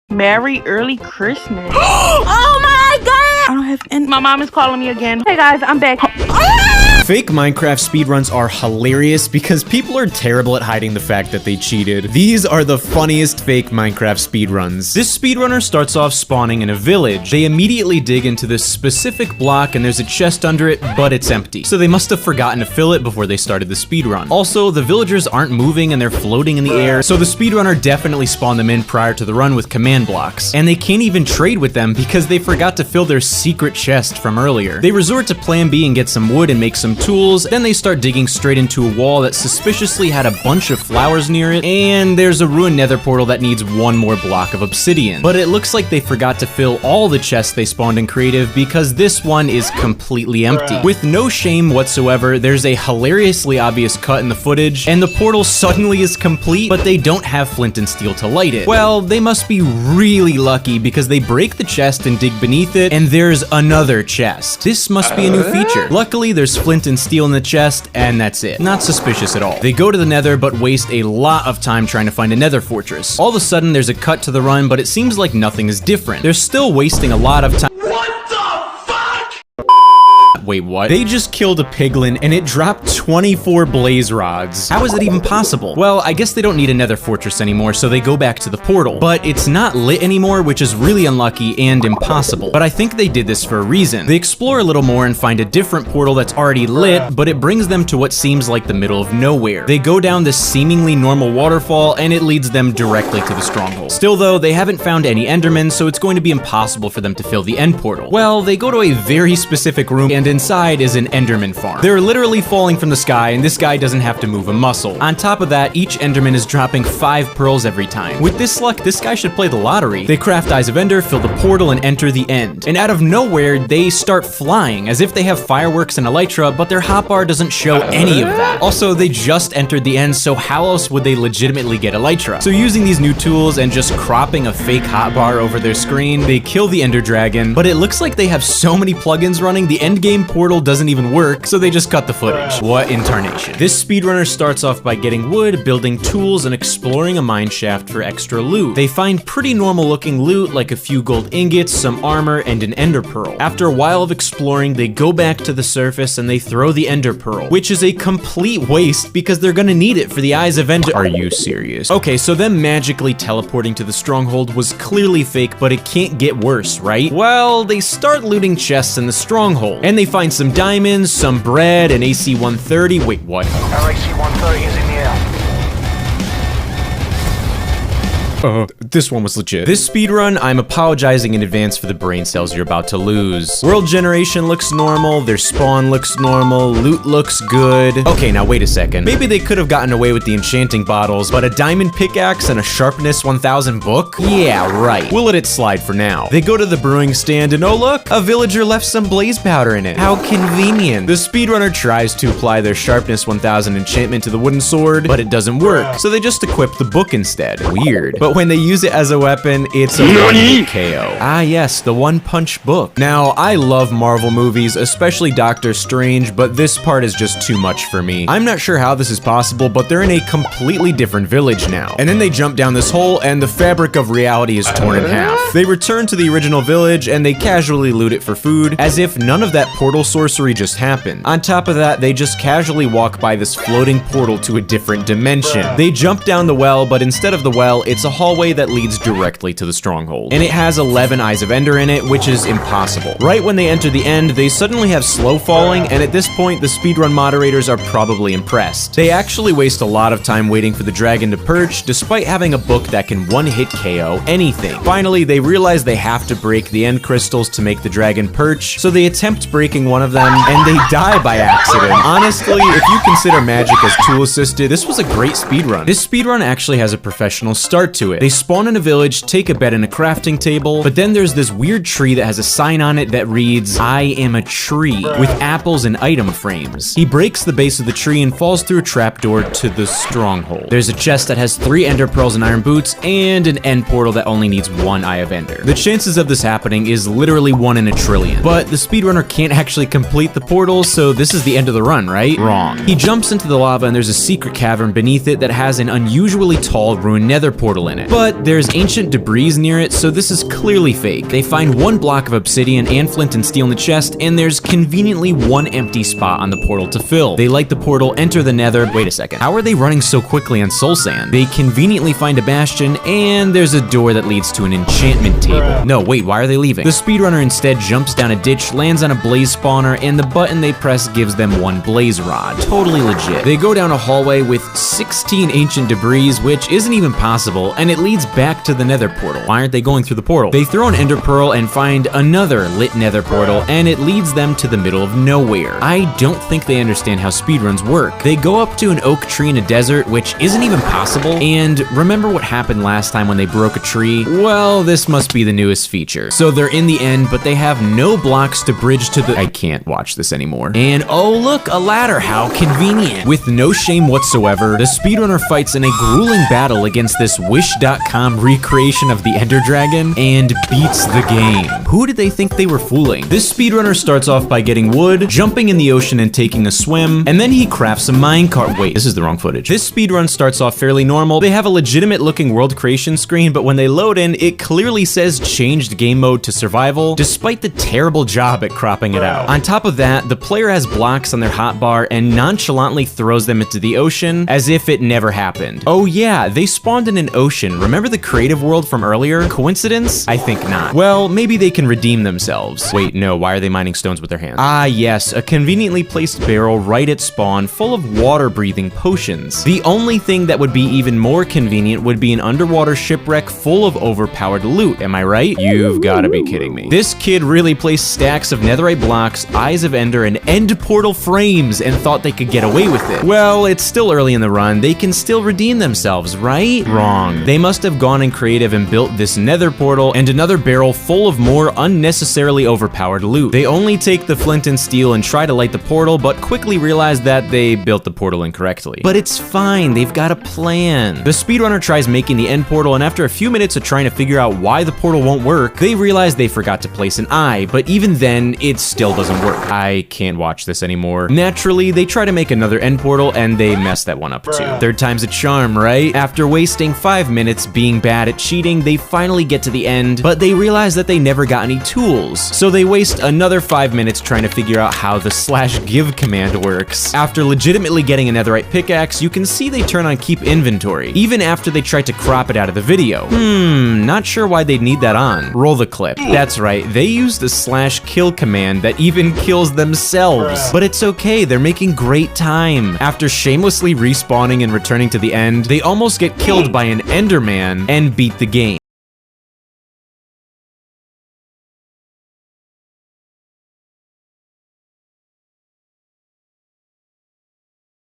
Merry early Christmas. Oh my god! I don't have any. My mom is calling me again. Hey guys, I'm back. Fake Minecraft speedruns are hilarious because people are terrible at hiding the fact that they cheated. These are the funniest fake Minecraft speedruns. This speedrunner starts off spawning in a village. They immediately dig into this specific block and there's a chest under it, but it's empty. So they must have forgotten to fill it before they started the speedrun. Also, the villagers aren't moving and they're floating in the air, so the speedrunner definitely spawned them in prior to the run with command blocks. And they can't even trade with them because they forgot to fill their secret chest from earlier. They resort to plan B and get some wood and make some tools, then they start digging straight into a wall that suspiciously had a bunch of flowers near it, and there's a ruined nether portal that needs one more block of obsidian. But it looks like they forgot to fill all the chests they spawned in creative because this one is completely empty. With no shame whatsoever, there's a hilariously obvious cut in the footage, and the portal suddenly is complete, but they don't have flint and steel to light it. Well, they must be really lucky because they break the chest and dig beneath it, and there's another chest. This must be a new feature. Luckily, there's flint and steel in the chest, and that's it. Not suspicious at all. They go to the nether, but waste a lot of time trying to find a nether fortress. All of a sudden, there's a cut to the run, but it seems like nothing is different. They're still wasting a lot of time. Wait, what? They just killed a piglin and it dropped 24 blaze rods. How is it even possible? Well, I guess they don't need a nether fortress anymore, so they go back to the portal. But it's not lit anymore, which is really unlucky and impossible. But I think they did this for a reason. They explore a little more and find a different portal that's already lit, but it brings them to what seems like the middle of nowhere. They go down this seemingly normal waterfall and it leads them directly to the stronghold. Still though, they haven't found any endermen, so it's going to be impossible for them to fill the end portal. Well, they go to a very specific room and inside is an enderman farm. They're literally falling from the sky and this guy doesn't have to move a muscle. On top of that, each enderman is dropping 5 pearls every time. With this luck, this guy should play the lottery. They craft Eyes of Ender, fill the portal, and enter the end. And out of nowhere, they start flying as if they have fireworks and elytra, but their hotbar doesn't show any of that. Also, they just entered the end, so how else would they legitimately get elytra? So using these new tools and just cropping a fake hotbar over their screen, they kill the ender dragon, but it looks like they have so many plugins running, the endgame portal doesn't even work, so they just cut the footage. What in tarnation? This speedrunner starts off by getting wood, building tools, and exploring a mine shaft for extra loot. They find pretty normal looking loot like a few gold ingots, some armor, and an ender pearl. After a while of exploring, they go back to the surface and they throw the ender pearl, which is a complete waste because they're gonna need it for the Eyes of Ender. Are you serious? Okay, so them magically teleporting to the stronghold was clearly fake, but it can't get worse, right? Well, they start looting chests in the stronghold, and they find some diamonds, some bread, an AC-130. Wait, what? Our AC-130 is in the air. This one was legit. This speedrun, I'm apologizing in advance for the brain cells you're about to lose. World generation looks normal, their spawn looks normal, loot looks good. Okay, now wait a second. Maybe they could have gotten away with the enchanting bottles, but a diamond pickaxe and a sharpness 1000 book? Yeah, right. We'll let it slide for now. They go to the brewing stand and oh look, a villager left some blaze powder in it. How convenient. The speedrunner tries to apply their sharpness 1000 enchantment to the wooden sword, but it doesn't work, so they just equip the book instead. Weird. But when they use it as a weapon, it's a one-hit KO. Ah yes, the one-punch book. Now, I love Marvel movies, especially Doctor Strange, but this part is just too much for me. I'm not sure how this is possible, but they're in a completely different village now. And then they jump down this hole, and the fabric of reality is torn in half. They return to the original village, and they casually loot it for food, as if none of that portal sorcery just happened. On top of that, they just casually walk by this floating portal to a different dimension. They jump down the well, but instead of the well, it's a hallway that leads directly to the stronghold. And it has 11 Eyes of Ender in it, which is impossible. Right when they enter the end, they suddenly have slow falling, and at this point, the speedrun moderators are probably impressed. They actually waste a lot of time waiting for the dragon to perch, despite having a book that can one-hit KO anything. Finally, they realize they have to break the end crystals to make the dragon perch, so they attempt breaking one of them, and they die by accident. Honestly, if you consider magic as tool-assisted, this was a great speedrun. This speedrun actually has a professional start to it. They spawn in a village, take a bed in a crafting table, but then there's this weird tree that has a sign on it that reads, "I am a tree," with apples and item frames. He breaks the base of the tree and falls through a trapdoor to the stronghold. There's a chest that has 3 ender pearls and iron boots, and an end portal that only needs 1 Eye of Ender. The chances of this happening is literally 1 in a trillion. But the speedrunner can't actually complete the portal, so this is the end of the run, right? Wrong. He jumps into the lava and there's a secret cavern beneath it that has an unusually tall ruined nether portal in it. But there's ancient debris near it, so this is clearly fake. They find 1 block of obsidian and flint and steel in the chest, and there's conveniently 1 empty spot on the portal to fill. They light the portal, enter the nether. Wait a second. How are they running so quickly on soul sand? They conveniently find a bastion, and there's a door that leads to an enchantment table. No, wait, why are they leaving? The speedrunner instead jumps down a ditch, lands on a blaze spawner, and the button they press gives them 1 blaze rod. Totally legit. They go down a hallway with 16 ancient debris, which isn't even possible, and it leads back to the nether portal. Why aren't they going through the portal? They throw an ender pearl and find another lit nether portal, and it leads them to the middle of nowhere. I don't think they understand how speedruns work. They go up to an oak tree in a desert, which isn't even possible, and remember what happened last time when they broke a tree? Well, this must be the newest feature. So they're in the end, but they have no blocks to bridge to the— I can't watch this anymore. And oh look, a ladder, how convenient. With no shame whatsoever, the speedrunner fights in a grueling battle against this Wish.com recreation of the Ender Dragon and beats the game. Who did they think they were fooling? This speedrunner starts off by getting wood, jumping in the ocean and taking a swim, and then he crafts a minecart. Wait, this is the wrong footage. This speedrun starts off fairly normal. They have a legitimate looking world creation screen, but when they load in, it clearly says changed game mode to survival, despite the terrible job at cropping it out. On top of that, the player has blocks on their hotbar and nonchalantly throws them into the ocean as if it never happened. Oh yeah, they spawned in an ocean. Remember the creative world from earlier? Coincidence? I think not. Well, maybe they can redeem themselves. Wait, no, why are they mining stones with their hands? Ah yes, a conveniently placed barrel right at spawn full of water-breathing potions. The only thing that would be even more convenient would be an underwater shipwreck full of overpowered loot, am I right? You've gotta be kidding me. This kid really placed stacks of netherite blocks, Eyes of Ender, and end portal frames and thought they could get away with it. Well, it's still early in the run. They can still redeem themselves, right? Wrong. They must have gone in creative and built this nether portal and another barrel full of more unnecessarily overpowered loot. They only take the flint and steel and try to light the portal, but quickly realize that they built the portal incorrectly. But it's fine, they've got a plan. The speedrunner tries making the end portal, and after a few minutes of trying to figure out why the portal won't work, they realize they forgot to place an eye, but even then, it still doesn't work. I can't watch this anymore. Naturally, they try to make another end portal, and they mess that one up too. Third time's a charm, right? After wasting 5 minutes being bad at cheating, they finally get to the end, but they realize that they never got any tools. So they waste another 5 minutes trying to figure out how the /give command works. After legitimately getting a netherite pickaxe, you can see they turn on keep inventory, even after they tried to crop it out of the video. Not sure why they'd need that on. Roll the clip. That's right, they used the /kill command that even kills themselves. But it's okay, they're making great time. After shamelessly respawning and returning to the end, they almost get killed by an Enderman and beat the game.